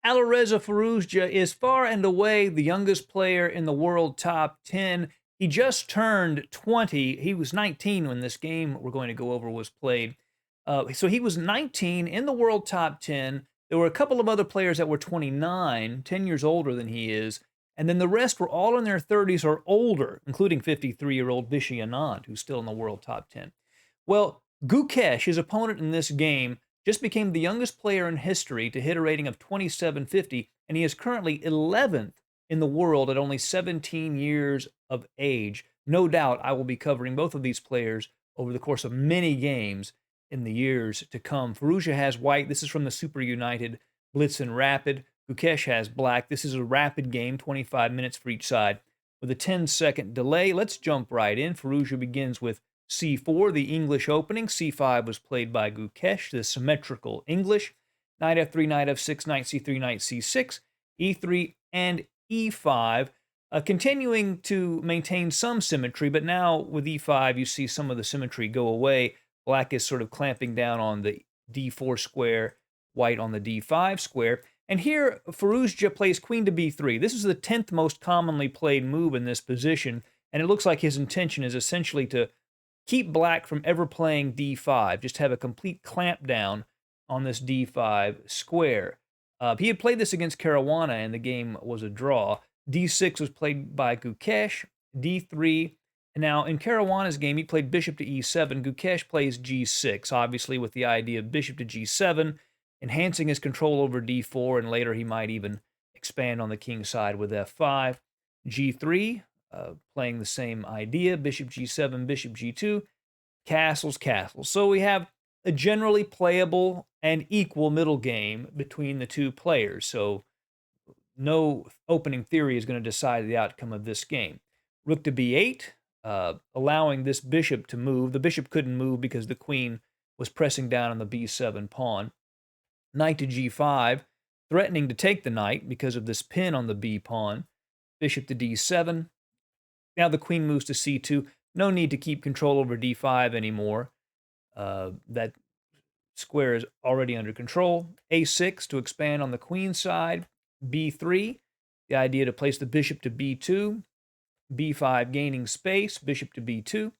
Alireza Firouzja is far and away the youngest player in the world top 10. He just turned 20. He was 19 when this game we're going to go over was played. So he was 19 in the world top 10. There were a couple of other players that were 29, 10 years older than he is. And then the rest were all in their 30s or older, including 53-year-old Vishy Anand, who's still in the world top 10. Well, Gukesh, his opponent in this game, just became the youngest player in history to hit a rating of 2750, and he is currently 11th in the world at only 17 years of age. No doubt I will be covering both of these players over the course of many games in the years to come. Firouzja has white. This is from the Super United Blitz and Rapid. Gukesh has black. This is a rapid game, 25 minutes for each side with a 10-second delay. Let's jump right in. Firouzja begins with c4, the English opening. c5 was played by Gukesh, the symmetrical English. Knight f3, knight f6, knight c3, knight c6, e3, and e5. Continuing to maintain some symmetry, but now with e5, you see some of the symmetry go away. Black is sort of clamping down on the d4 square, white on the d5 square. And here, Firouzja plays queen to b3. This is the 10th most commonly played move in this position, and it looks like his intention is essentially to keep black from ever playing d5, just have a complete clamp down on this d5 square. He had played this against Caruana, and the game was a draw. d6 was played by Gukesh, d3. And now, in Caruana's game, he played bishop to e7. Gukesh plays g6, obviously with the idea of bishop to g7, enhancing his control over d4, and later he might even expand on the king side with f5. g3, playing the same idea, bishop g7, bishop g2, castles, castles. So we have a generally playable and equal middle game between the two players. So no opening theory is going to decide the outcome of this game. Rook to b8, allowing this bishop to move. The bishop couldn't move because the queen was pressing down on the b7 pawn. Knight to g5, threatening to take the knight because of this pin on the b pawn. Bishop to d7. Now the queen moves to c2. No need to keep control over d5 anymore. That square is already under control. a6 to expand on the queen side. b3, the idea to place the bishop to b2. b5 gaining space, bishop to b2.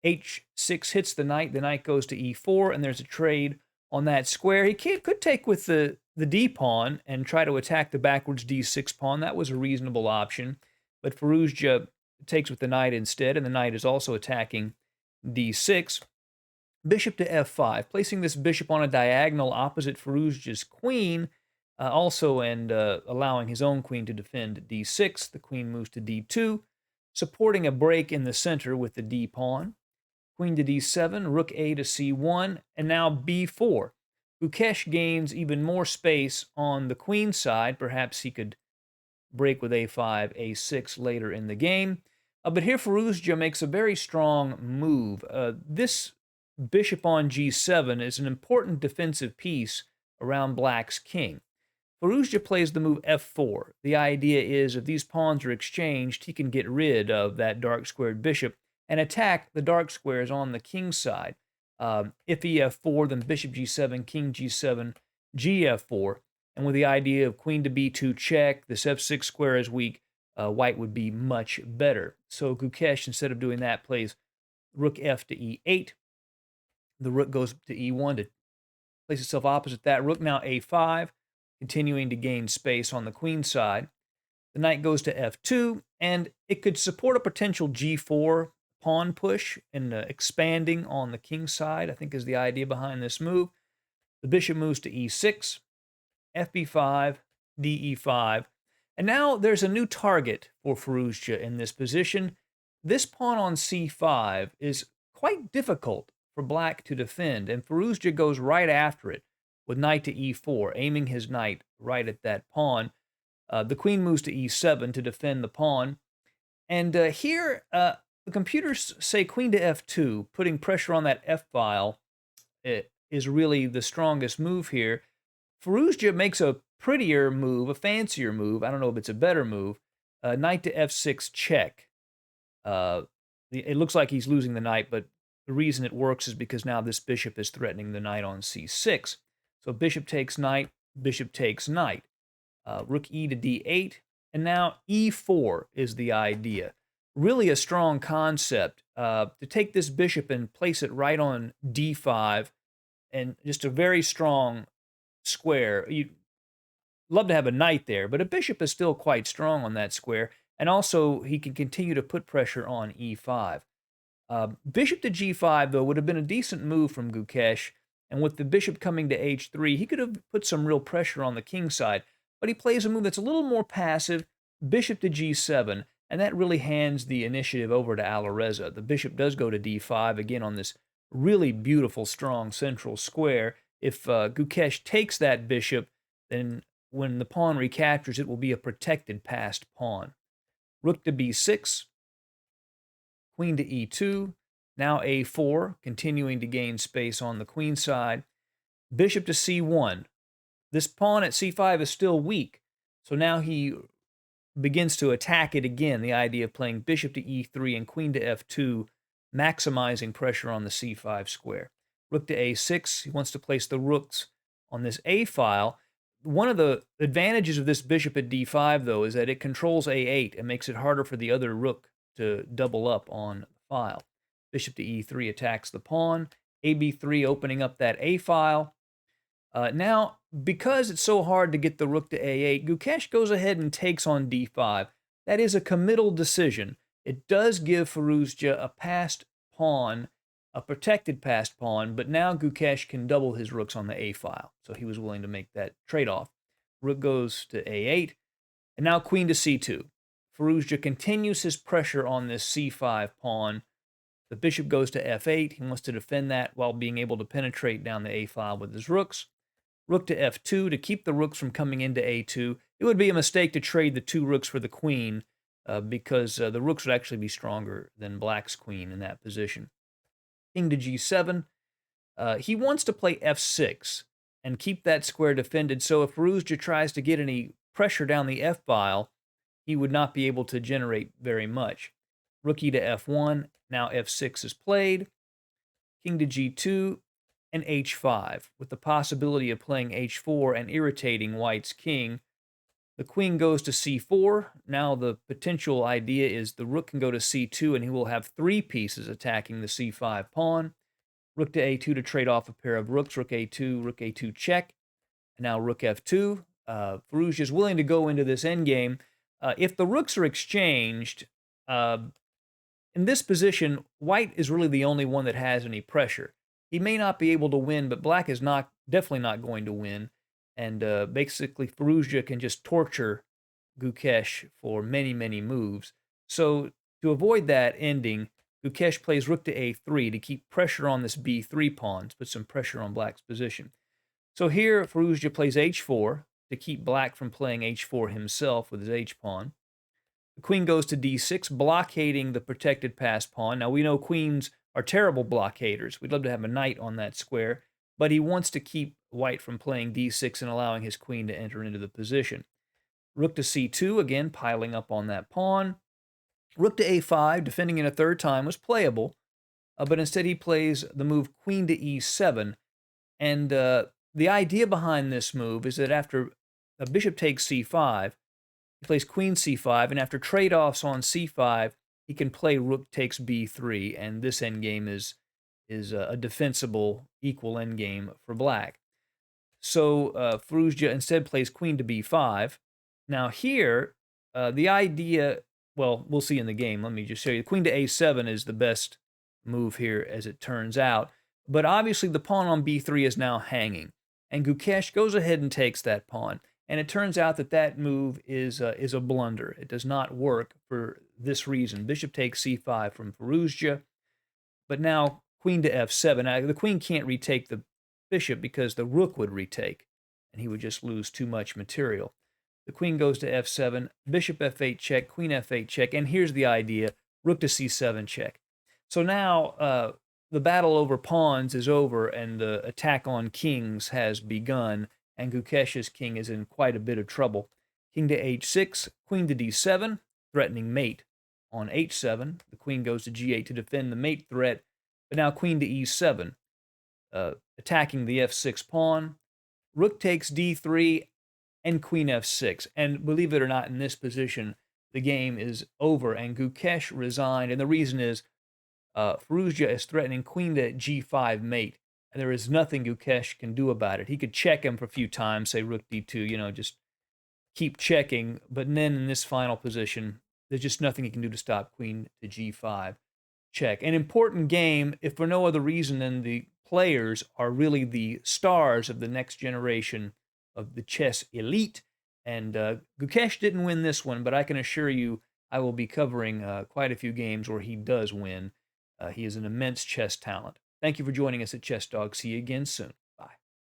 h6 hits the knight goes to e4, and there's a trade on that square. He could take with the d pawn and try to attack the backwards d6 pawn. That was a reasonable option, but Firouzja takes with the knight instead, and the knight is also attacking d6. Bishop to f5, placing this bishop on a diagonal opposite Firouzja's queen, and allowing his own queen to defend d6. The queen moves to d2, supporting a break in the center with the d pawn. Queen to d7, rook a to c1, and now b4. Gukesh gains even more space on the queen side. Perhaps he could break with a5, a6 later in the game. But here Firouzja makes a very strong move. This bishop on g7 is an important defensive piece around black's king. Firouzja plays the move f4. The idea is if these pawns are exchanged, he can get rid of that dark squared bishop and attack the dark squares on the king side. If he f4, then bishop g7, king g7, gf4. And with the idea of queen to b2 check, this f6 square is weak, white would be much better. So Gukesh, instead of doing that, plays rook f to e8. The rook goes to e1 to place itself opposite that. Rook now a5, continuing to gain space on the queen side. The knight goes to f2, and it could support a potential g4 pawn push and expanding on the king side, I think is the idea behind this move. The bishop moves to e6, fb5, de5. And now there's a new target for Firouzja in this position. This pawn on c5 is quite difficult for black to defend, and Firouzja goes right after it with knight to e4, aiming his knight right at that pawn. The queen moves to e7 to defend the pawn. And here, the computers say queen to f2, putting pressure on that f-file is really the strongest move here. Firouzja makes a prettier move, a fancier move. I don't know if it's a better move. Knight to f6 check. It looks like he's losing the knight, but the reason it works is because now this bishop is threatening the knight on c6. So bishop takes knight, bishop takes knight. Rook e to d8, and now e4 is the idea. Really a strong concept to take this bishop and place it right on d5, and just a very strong square. You'd love to have a knight there, but a bishop is still quite strong on that square, and also he can continue to put pressure on e5. Bishop to g5, though, would have been a decent move from Gukesh, and with the bishop coming to h3, he could have put some real pressure on the king side, but he plays a move that's a little more passive, bishop to g7, and that really hands the initiative over to Alireza. The bishop does go to d5, again on this really beautiful, strong central square. If Gukesh takes that bishop, then when the pawn recaptures, it will be a protected passed pawn. Rook to b6, queen to e2, now a4, continuing to gain space on the queen side. Bishop to c1. This pawn at c5 is still weak, so now he begins to attack it again, the idea of playing bishop to e3 and queen to f2, maximizing pressure on the c5 square. Rook to a6, he wants to place the rooks on this a file. One of the advantages of this bishop at d5, though, is that it controls a8 and makes it harder for the other rook to double up on the file. Bishop to e3 attacks the pawn. ab3 opening up that a file. Now, because it's so hard to get the rook to a8, Gukesh goes ahead and takes on d5. That is a committal decision. It does give Firouzja a passed pawn, a protected passed pawn, but now Gukesh can double his rooks on the a file, so he was willing to make that trade-off. Rook goes to a8, and now queen to c2. Firouzja continues his pressure on this c5 pawn. The bishop goes to f8. He wants to defend that while being able to penetrate down the a file with his rooks. Rook to f2 to keep the rooks from coming into a2. It would be a mistake to trade the two rooks for the queen because the rooks would actually be stronger than black's queen in that position. King to g7. He wants to play f6 and keep that square defended, so if Firouzja tries to get any pressure down the f-file, he would not be able to generate very much. Rook e to f1. Now f6 is played. King to g2. And h5, with the possibility of playing h4 and irritating white's king. The queen goes to c4. Now the potential idea is the rook can go to c2, and he will have three pieces attacking the c5 pawn. Rook to a2 to trade off a pair of rooks. Rook a2 check. And now rook f2. Firouzja is willing to go into this endgame. If the rooks are exchanged, in this position, white is really the only one that has any pressure. He may not be able to win, but black is definitely not going to win. And basically, Firouzja can just torture Gukesh for many, many moves. So to avoid that ending, Gukesh plays rook to a3 to keep pressure on this b3 pawn, to put some pressure on black's position. So here, Firouzja plays h4 to keep black from playing h4 himself with his h-pawn. The queen goes to d6, blockading the protected passed pawn. Now, we know queens are terrible blockaders. We'd love to have a knight on that square, but he wants to keep white from playing d6 and allowing his queen to enter into the position. Rook to c2, again, piling up on that pawn. Rook to a5, defending it a third time, was playable, but instead he plays the move queen to e7. And the idea behind this move is that after a bishop takes c5, he plays queen c5, and after trade-offs on c5, he can play rook takes b3, and this endgame is a defensible equal endgame for black. So Firouzja instead plays queen to b5. Now here, the idea, well, we'll see in the game. Let me just show you. Queen to a7 is the best move here, as it turns out. But obviously the pawn on b3 is now hanging, and Gukesh goes ahead and takes that pawn. And it turns out that that move is a blunder. It does not work for this reason. Bishop takes c5 from Firouzja, but now queen to f7. Now, the queen can't retake the bishop because the rook would retake, and he would just lose too much material. The queen goes to f7, bishop f8 check, queen f8 check, and here's the idea, rook to c7 check. So now the battle over pawns is over, and the attack on kings has begun, and Gukesh's king is in quite a bit of trouble. King to h6, queen to d7, threatening mate. On h7, the queen goes to g8 to defend the mate threat, but now queen to e7, attacking the f6 pawn. Rook takes d3, and queen f6. And believe it or not, in this position, the game is over, and Gukesh resigned. And the reason is Firouzja is threatening queen to g5 mate, and there is nothing Gukesh can do about it. He could check him for a few times, say rook d2, just keep checking, but then in this final position, there's just nothing he can do to stop queen to g5 check. An important game, if for no other reason than the players are really the stars of the next generation of the chess elite. And Gukesh didn't win this one, but I can assure you I will be covering quite a few games where he does win. He is an immense chess talent. Thank you for joining us at Chess Dog. See you again soon.